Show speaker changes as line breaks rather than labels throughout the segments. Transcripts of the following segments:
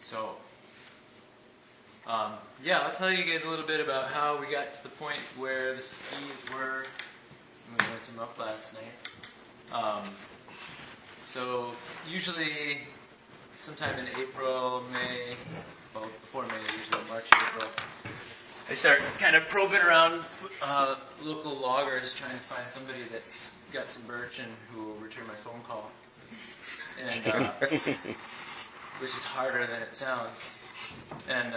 So, yeah, I'll tell you guys a little bit about how we got to the point where the skis were when we went them up last night. So, usually sometime in April, May, well, before May, usually March, April, I start kind of probing around local loggers, trying to find somebody that's got some birch and who will return my phone call. And which is harder than it sounds. And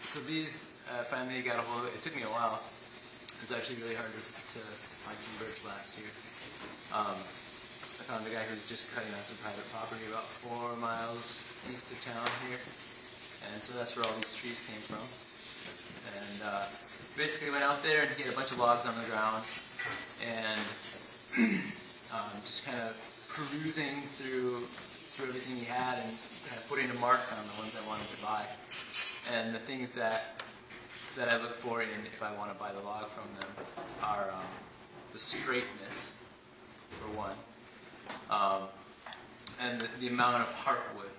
so these finally got a hold of it. It took me a while. It was actually really hard to find some birch last year. I found a guy who was just cutting on some private property about 4 miles east of town here. And so that's where all these trees came from. And basically went out there and he had a bunch of logs on the ground and just kind of perusing through everything he had and kind of putting a mark on the ones I wanted to buy. And the things that I look for in if I want to buy the log from them are the straightness, for one, and the amount of heartwood.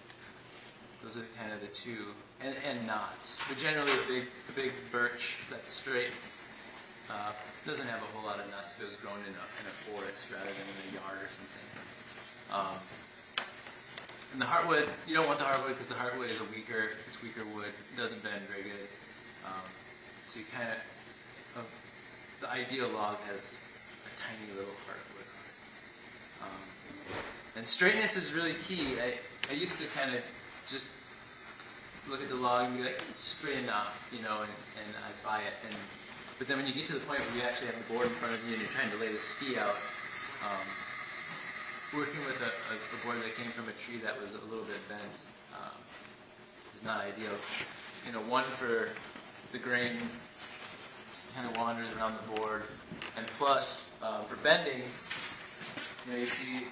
Those are kind of the two, and knots. But generally, a big birch that's straight doesn't have a whole lot of nuts if it was grown in a forest rather than in a yard or something. And the heartwood, you don't want the heartwood because the heartwood is it's weaker wood. It doesn't bend very good. So you kind of, the ideal log has a tiny little heartwood on it. And straightness is really key. I used to kind of just look at the log and be like, it's straight enough, and I'd buy it. But then when you get to the point where you actually have the board in front of you and you're trying to lay the ski out, working with a board that came from a tree that was a little bit bent is not ideal. One, for the grain kind of wanders around the board, and plus for bending, you see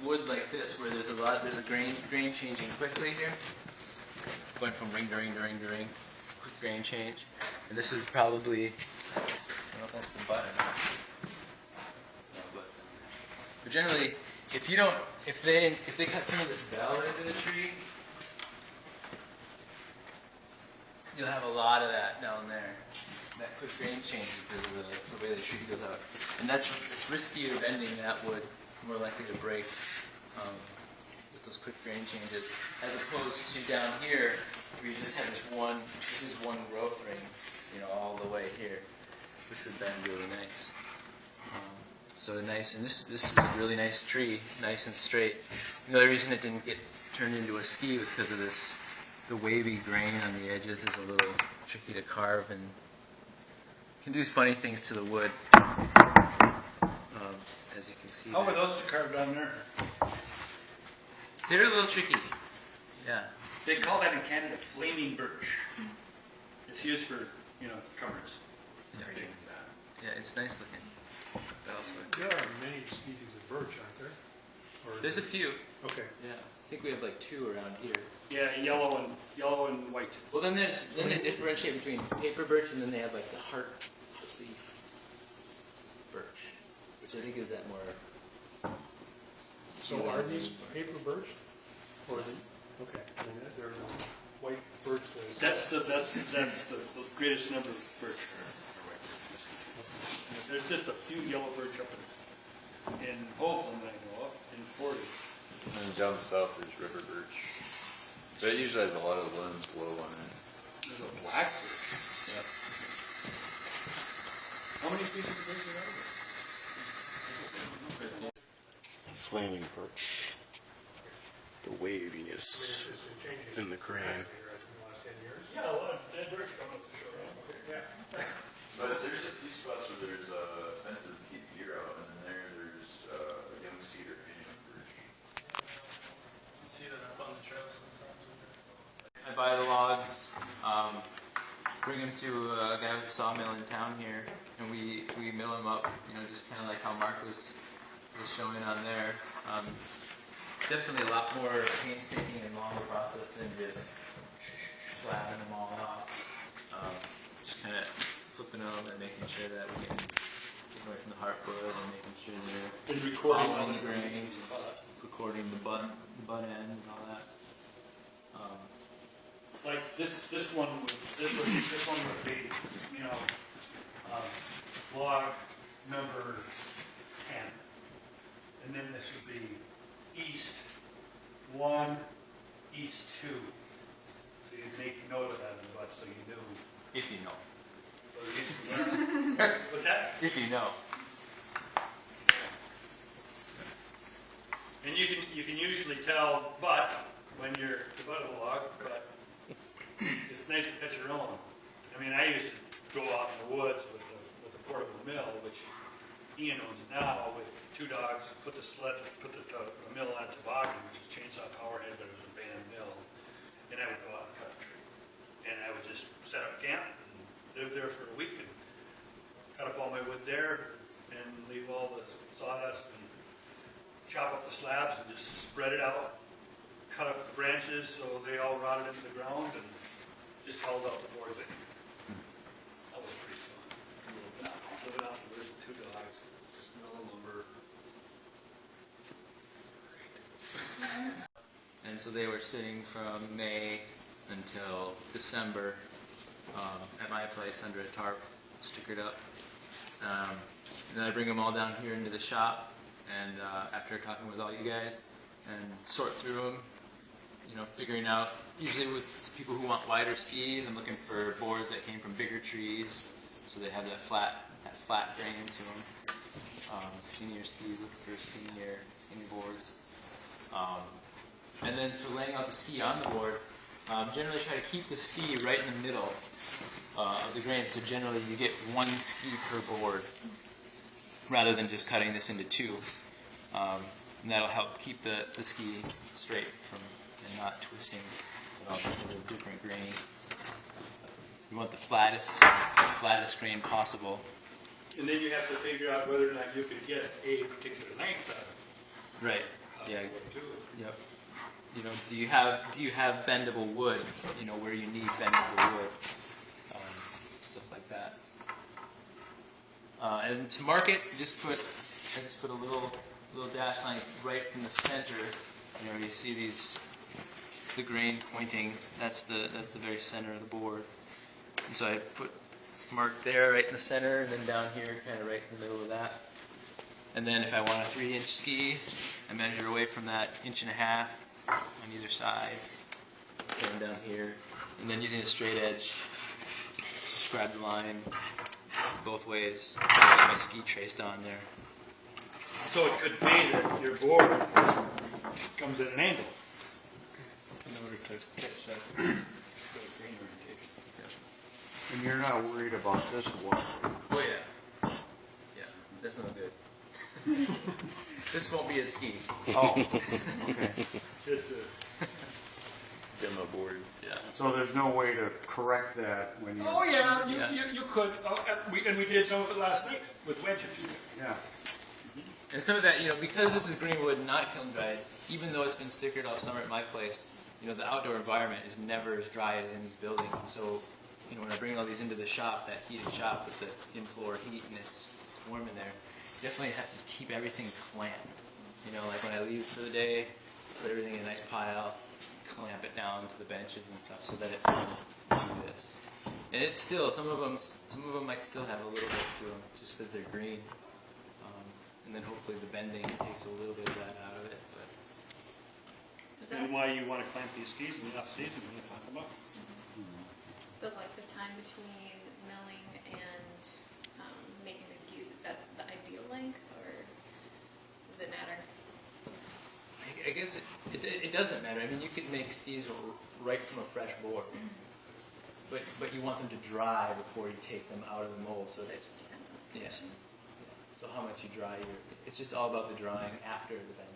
wood like this where there's a grain changing quickly here, going from ring to ring to ring to ring, quick grain change, and this is probably, I don't know if that's the butt or not. But generally, if they cut some of this bell into the tree, you'll have a lot of that down there. That quick grain change because of the way the tree goes out. And it's riskier bending that wood, more likely to break with those quick grain changes, as opposed to down here where you just have this is one growth ring, all the way here, which would bend really nice. So nice, and this is a really nice tree, nice and straight. The other reason it didn't get turned into a ski was because of the wavy grain on the edges is a little tricky to carve and can do funny things to the wood, as you can see.
How were those to carve down there?
They're a little tricky, yeah.
They call that in Canada flaming birch. It's used for, covers.
Yeah, it's nice looking.
There are many species of birch, aren't there? Or
There's a few.
Okay.
Yeah, I think we have like 2 around here.
Yeah, yellow and white.
Well, then they differentiate between paper birch and then they have like the heart leaf birch, which I think is that more.
So are these paper birch? Or okay, and they're white birch.
That's the greatest number of birch. There's just a few yellow birch up in Hoveland that I know of, in 40.
And down south there's river birch. But it usually has a lot of limbs low on it.
There's a black birch.
Yeah.
How many species of birch are there?
Flaming birch. The waviness in the grain.
Yeah, a lot of dead birch coming up the shore. Yeah.
But there's a few spots where there's fences to keep deer out, and then there's young cedar hanging on birch.
You see that up on the trail sometimes? I buy the logs, bring them to a guy with a sawmill in town here, and we mill them up, just kind of like how Mark was showing on there. Definitely a lot more painstaking and longer process than just slapping them all off. Just kind of flipping them and making sure that we're getting away from the heartwood and making sure they're
And recording
following the grain, recording the butt end and all that.
Like this one would be, you know, log number 10. And then this would be east 1, east 2. So you'd make note of that in the butt so you knew.
If you know.
What's that?
If you know.
And you can usually tell butt when you're the butt of the log, but it's nice to catch your own. I mean, I used to go out in the woods with the portable mill, which Ian owns now, with 2 dogs, put the mill on a toboggan, which is a chainsaw power head, but it was a band mill, and I would go out and cut the tree. And I would just set up camp and live there for a week and cut up all my wood there and leave all the sawdust and chop up the slabs and just spread it out, cut up the branches so they all rotted into the ground and just held out the boards in. That was pretty fun. Living out in the woods with 2 dogs, just milling lumber.
And so they were sitting from May until December at my place under a tarp, stickered up. And then I bring them all down here into the shop, and after talking with all you guys, and sort through them, you know, figuring out, usually with people who want wider skis, I'm looking for boards that came from bigger trees, so they have that flat grain to them. Skinnier skis, looking for skinny boards. And then for laying out the ski on the board, generally try to keep the ski right in the middle of the grain, so generally you get 1 ski per board, rather than just cutting this into 2. And that'll help keep the ski straight and not twisting with a different grain. You want the flattest grain possible.
And then you have to figure out whether or not you could get a particular length out of it.
Right. Yeah.
Too.
Yep. You know, do you have bendable wood? You know, where you need bendable wood, stuff like that. And to mark it, I just put a little dash line right in the center. You know, you see the grain pointing. That's the very center of the board. And so I put mark there right in the center, and then down here, kind of right in the middle of that. And then if I want a 3-inch ski, I measure away from that 1.5 inches on either side. Same down here, and then using a straight edge, describe the line both ways. Get my ski traced on there.
So it could be that your board comes at an angle in order to catch that grain orientation.
And you're not worried about this one?
Oh yeah, yeah. That's not good. This won't be a ski.
Oh, okay.
It's
Demo board.
Yeah.
So there's no way to correct that when you...
Oh yeah, you could. And we did some of it last night with wedges.
Yeah.
And some of that, you know, because this is green wood, not kiln dried, even though it's been stickered all summer at my place, you know, the outdoor environment is never as dry as in these buildings. And so, you know, when I bring all these into the shop, that heated shop with the in-floor heat and it's warm in there, definitely have to keep everything clamped. You know, like when I leave for the day, put everything in a nice pile, clamp it down to the benches and stuff so that it doesn't do this. And it's still, some of them might still have a little bit to them just because they're green. And then hopefully the bending takes a little bit of that out of it. But
And why you want to clamp these skis in the off season when you talk about.
But like the time between milling and making the skis, is that the ideal length, or does it matter?
I guess it doesn't matter. I mean, you could make skis right from a fresh board, but you want them to dry before you take them out of the mold. So
It just depends on the conditions.
So how much you dry it's just all about the drying after the bending.